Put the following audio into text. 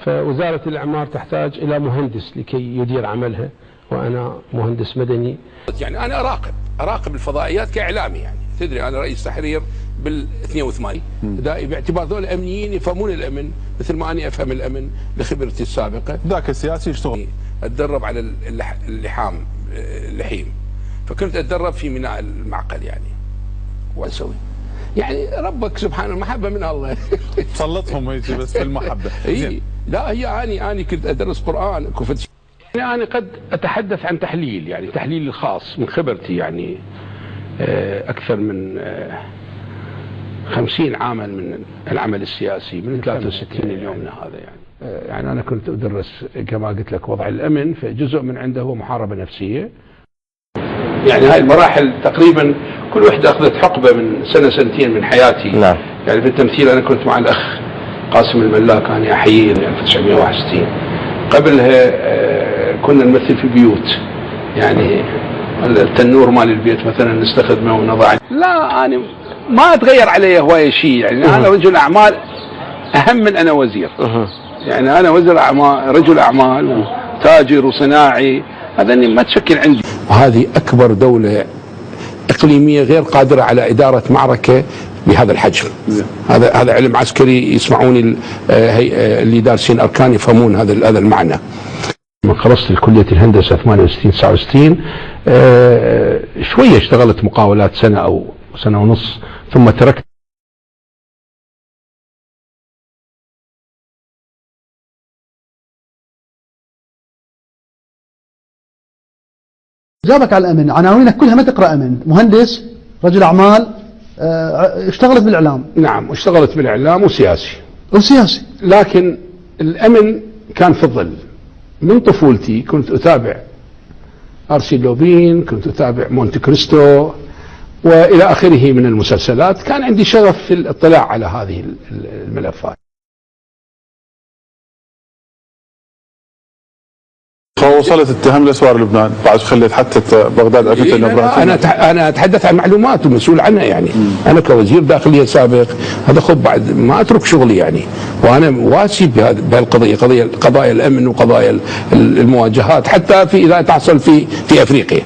فوزارة الإعمار تحتاج إلى مهندس لكي يدير عملها، وأنا مهندس مدني. يعني أنا أراقب الفضائيات كإعلامي، يعني تدري أنا رئيس تحرير بال82 باعتبار ذول أمنيين يفهمون الأمن مثل ما أنا أفهم الأمن لخبرتي السابقة. ذاك السياسي يشتغل أتدرب على اللحيم، فكنت أتدرب في ميناء المعقل يعني وأسوي يعني ربك سبحانه المحبة من الله سلطهم هيك بس في المحبة. لا هي أنا كنت أدرس قرآن كفت. يعني أنا قد أتحدث عن تحليل، يعني تحليل الخاص من خبرتي، يعني أكثر من 50 عاما من العمل السياسي من 63 ليومنا هذا. يعني أنا كنت أدرس كما قلت لك وضع الأمن، فجزء من عنده هو محاربة نفسية. يعني هاي المراحل تقريبا كل وحدة أخذت حقبة من سنة سنتين من حياتي. نعم. يعني في التمثيل أنا كنت مع الأخ قاسم الملاك، أنا أحييه 1961. قبلها كنا نمثل في بيوت، يعني التنور مال البيت مثلا نستخدمه ونضع. لا أنا ما أتغير علي هواية شيء، يعني أنا رجل أعمال أهم من أنا وزير. يعني أنا وزير أعمال، رجل أعمال وتاجر وصناعي، هذا ما تشكل عندي. وهذه أكبر دولة إقليمية غير قادرة على إدارة معركة بهذا الحجم. هذا علم عسكري، يسمعوني اللي دارسين أركان يفهمون هذا المعنى. لما خلصت كلية الهندسة 68 69 شوية اشتغلت مقاولات سنة أو سنة ونص، ثم تركت. جابك على الأمن، عناوينك كلها ما تقرأ أمن، مهندس، رجل أعمال، اشتغلت بالإعلام. نعم، اشتغلت بالإعلام وسياسي. لكن الأمن كان في الظل. من طفولتي كنت أتابع أرسي لوبين، كنت أتابع مونte كريستو وإلى آخره من المسلسلات. كان عندي شغف في الاطلاع على هذه الملفات. وصلت اتهام لاسوار لبنان بعد خليت حتى بغداد عرفت انه انا اتحدث عن معلومات ومسؤول عنها. يعني انا كوزير داخليه سابق هذا خب بعد ما اترك شغلي يعني، وانا واسي بهالقضيه، قضايا الامن وقضايا المواجهات حتى في اذا تحصل في افريقيا.